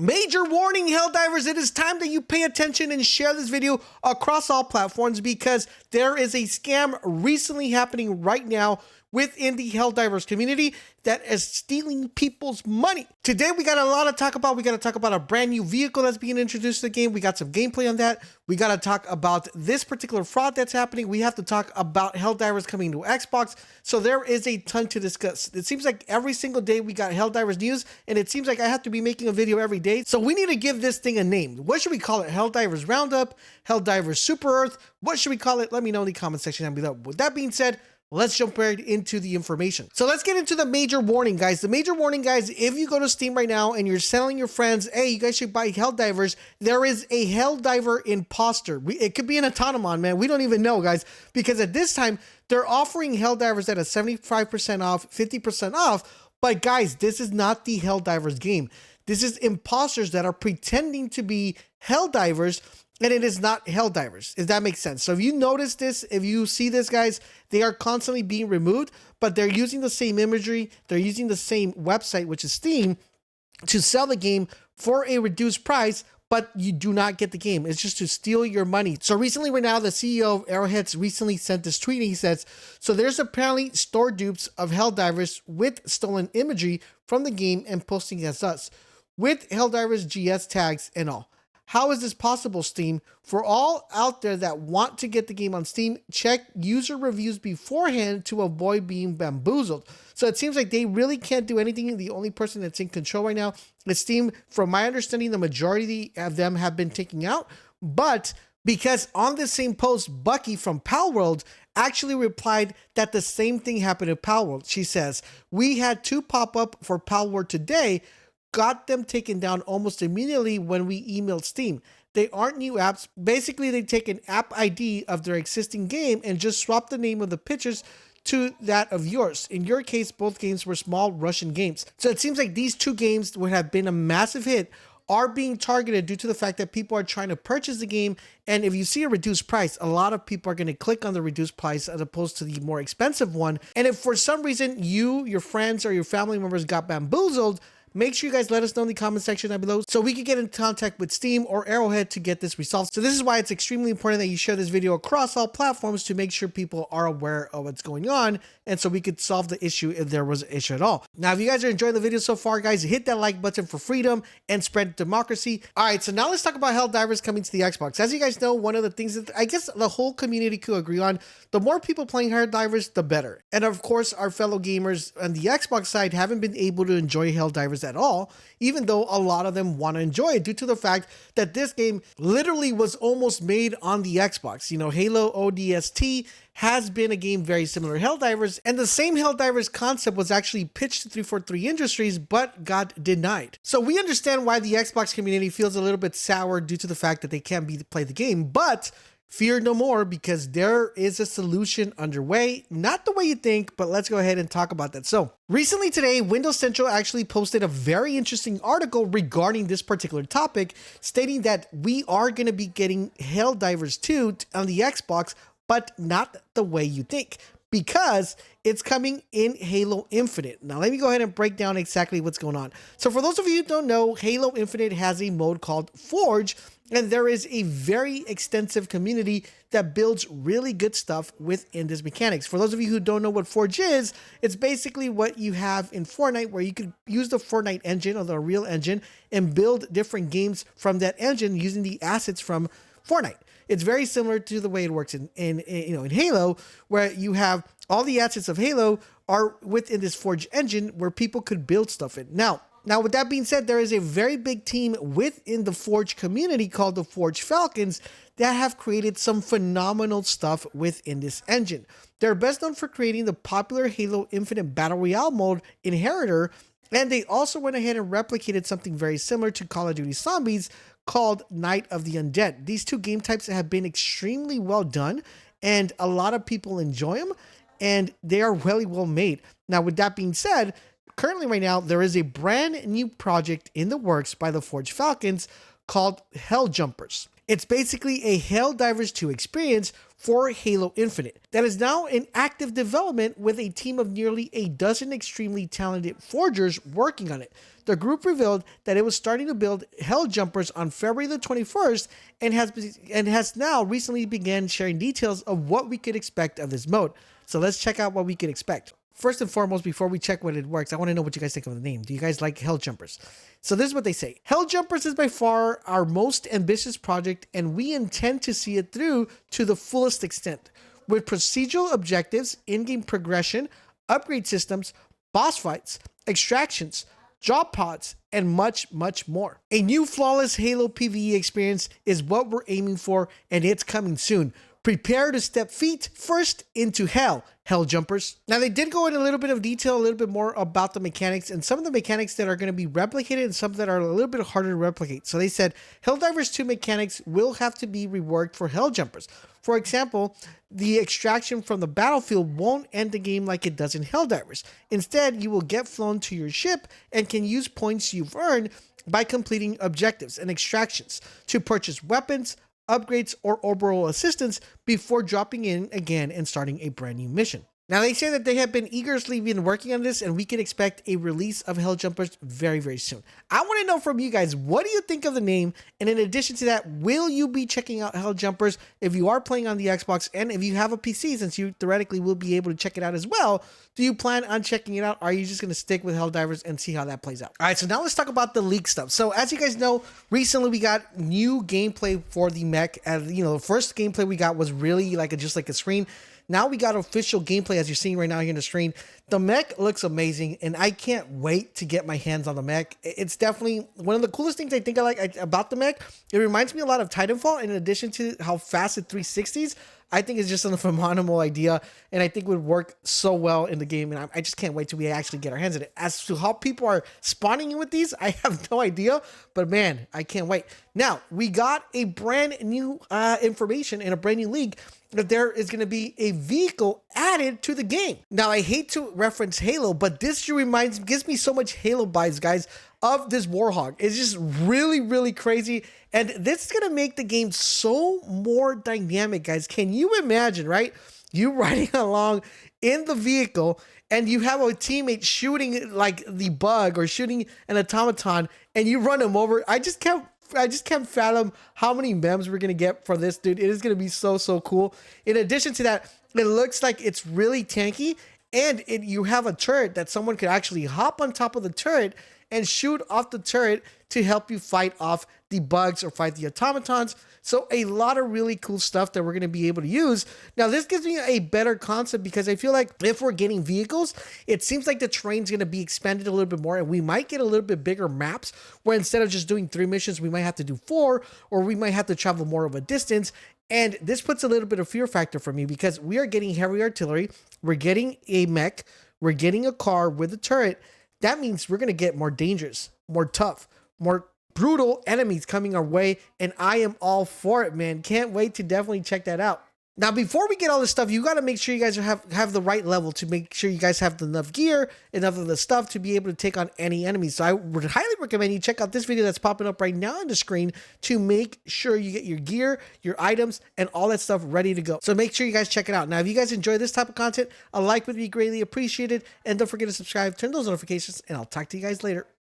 Major warning, Helldivers, it is time that you pay attention and share this video across all platforms because there is a scam recently happening right now within the Helldivers community that is stealing people's money. Today we got a lot to talk about. We got to talk about a brand new vehicle that's being introduced to the game. We got some gameplay on that. We got to talk about this particular fraud that's happening. We have to talk about Helldivers coming to Xbox. So there is a ton to discuss. It seems like every single day we got Helldivers news, and it seems like I have to be making a video every day. So we need to give this thing a name. What should we call it? Helldivers Roundup? Helldivers Super Earth? What should we call it? Let me know in the comment section down below. With that being said, let's jump right into the information. So let's get into the major warning, guys. The major warning, guys, if you go to Steam right now and you're telling your friends, hey, you guys should buy Helldivers, there is a Helldiver imposter. It could be an autonomon, man. We don't even know, guys, because at this time, they're offering Helldivers at a 75% off, 50% off. But guys, this is not the Helldivers game. This is imposters that are pretending to be Helldivers, and it is not Helldivers, if that makes sense. So if you notice this, if you see this, guys, they are constantly being removed, but they're using the same imagery, they're using the same website, which is Steam, to sell the game for a reduced price, but you do not get the game. It's just to steal your money. So recently right now, the CEO of Arrowhead's recently sent this tweet, and he says, so there's apparently store dupes of Helldivers with stolen imagery from the game and posting as us, with Helldivers GS tags and all. How is this possible, Steam? For all out there that want to get the game on Steam, check user reviews beforehand to avoid being bamboozled. So it seems like they really can't do anything. The only person that's in control right now is Steam. From my understanding, the majority of them have been taken out. But because on the same post, Bucky from Palworld actually replied that the same thing happened to Palworld. She says, we had 2 pop up for Palworld today, got them taken down almost immediately when we emailed Steam. They aren't new apps. Basically, they take an app ID of their existing game and just swap the name of the pictures to that of yours. In your case, both games were small Russian games. So it seems like these 2 games would have been a massive hit are being targeted due to the fact that people are trying to purchase the game. And if you see a reduced price, a lot of people are going to click on the reduced price as opposed to the more expensive one. And if for some reason you, your friends, or your family members got bamboozled, make sure you guys let us know in the comment section down below so we can get in contact with Steam or Arrowhead to get this resolved. So this is why it's extremely important that you share this video across all platforms to make sure people are aware of what's going on and so we could solve the issue if there was an issue at all. Now, if you guys are enjoying the video so far, guys, hit that like button for freedom and spread democracy. All right, so now let's talk about Helldivers coming to the Xbox. As you guys know, one of the things that I guess the whole community could agree on, the more people playing Helldivers, the better. And of course, our fellow gamers on the Xbox side haven't been able to enjoy Helldivers at all, even though a lot of them want to enjoy it due to the fact that this game literally was almost made on the Xbox. You know, Halo ODST has been a game very similar to Helldivers, and the same Helldivers concept was actually pitched to 343 Industries, but got denied. So we understand why the Xbox community feels a little bit sour due to the fact that they can't play the game, but fear no more because there is a solution underway. Not the way you think, but let's go ahead and talk about that. So recently today, Windows Central actually posted a very interesting article regarding this particular topic, stating that we are going to be getting Helldivers 2 on the Xbox, but not the way you think, because it's coming in Halo Infinite. Now, let me go ahead and break down exactly what's going on. So for those of you who don't know, Halo Infinite has a mode called Forge, and there is a very extensive community that builds really good stuff within this mechanics. For those of you who don't know what Forge is, it's basically what you have in Fortnite, where you could use the Fortnite engine or the real engine and build different games from that engine using the assets from Fortnite. It's very similar to the way it works in Halo, where you have all the assets of Halo are within this Forge engine where people could build stuff in. Now, with that being said, there is a very big team within the Forge community called the Forge Falcons that have created some phenomenal stuff within this engine. They're best known for creating the popular Halo Infinite Battle Royale mode, Inheritor, and they also went ahead and replicated something very similar to Call of Duty Zombies called Night of the Undead. These 2 game types have been extremely well done, and a lot of people enjoy them, and they are really well made. Now, with that being said, currently right now, there is a brand new project in the works by the Forge Falcons called Helljumpers. It's basically a Helldivers 2 experience for Halo Infinite that is now in active development with a team of nearly a dozen extremely talented forgers working on it. The group revealed that it was starting to build Helljumpers on February the 21st and has now recently began sharing details of what we could expect of this mode. So let's check out what we could expect. First and foremost, before we check what it works, I want to know what you guys think of the name. Do you guys like Helljumpers? So this is what they say. Helljumpers is by far our most ambitious project, and we intend to see it through to the fullest extent. With procedural objectives, in-game progression, upgrade systems, boss fights, extractions, job pods, and much, much more. A new flawless Halo PvE experience is what we're aiming for, and it's coming soon. Prepare to step feet first into hell, Helljumpers. Now, they did go in a little bit of detail, a little bit more about the mechanics, and some of the mechanics that are going to be replicated and some that are a little bit harder to replicate. So they said Helldivers 2 mechanics will have to be reworked for Helljumpers. For example, the extraction from the battlefield won't end the game like it does in Helldivers. Instead, you will get flown to your ship and can use points you've earned by completing objectives and extractions to purchase weapons, upgrades, or orbital assistance before dropping in again and starting a brand new mission. Now, they say that they have been eagerly working on this, and we can expect a release of Helljumpers very, very soon. I want to know from you guys, what do you think of the name? And in addition to that, will you be checking out Helljumpers if you are playing on the Xbox? And if you have a PC, since you theoretically will be able to check it out as well, do you plan on checking it out? Or are you just going to stick with Helldivers and see how that plays out? All right, so now let's talk about the leak stuff. So as you guys know, recently we got new gameplay for the mech. And you know, the first gameplay we got was really just like a screen. Now we got official gameplay, as you're seeing right now here in the screen. The mech looks amazing, and I can't wait to get my hands on the mech. It's definitely one of the coolest things I think I like about the mech. It reminds me a lot of Titanfall, in addition to how fast it 360s. I think it's just a phenomenal idea, and I think would work so well in the game, and I just can't wait till we actually get our hands on it. As to how people are spawning in with these, I have no idea, but man, I can't wait. Now, we got a brand new information in a brand new leak that there is going to be a vehicle added to the game. Now, I hate to reference Halo, but this gives me so much Halo vibes, guys, of this Warhog. It's just really, really crazy. And this is going to make the game so more dynamic, guys. Can you imagine, right? You riding along in the vehicle and you have a teammate shooting like the bug or shooting an automaton and you run him over. I just can't fathom how many memes we're going to get for this, dude. It is going to be so, so cool. In addition to that, it looks like it's really tanky, and you have a turret that someone could actually hop on top of the turret and shoot off the turret to help you fight off the bugs or fight the automatons. So a lot of really cool stuff that we're going to be able to use. Now, this gives me a better concept because I feel like if we're getting vehicles, it seems like the terrain's going to be expanded a little bit more, and we might get a little bit bigger maps where instead of just doing 3 missions, we might have to do 4, or we might have to travel more of a distance. And this puts a little bit of fear factor for me because we are getting heavy artillery, we're getting a mech, we're getting a car with a turret. That means we're going to get more dangerous, more tough, more brutal enemies coming our way, and I am all for it, man. Can't wait to definitely check that out. Now, before we get all this stuff, you got to make sure you guys have the right level to make sure you guys have enough gear, enough of the stuff to be able to take on any enemies. So I would highly recommend you check out this video that's popping up right now on the screen to make sure you get your gear, your items, and all that stuff ready to go. So make sure you guys check it out. Now, if you guys enjoy this type of content, a like would be greatly appreciated. And don't forget to subscribe, turn those notifications, and I'll talk to you guys later.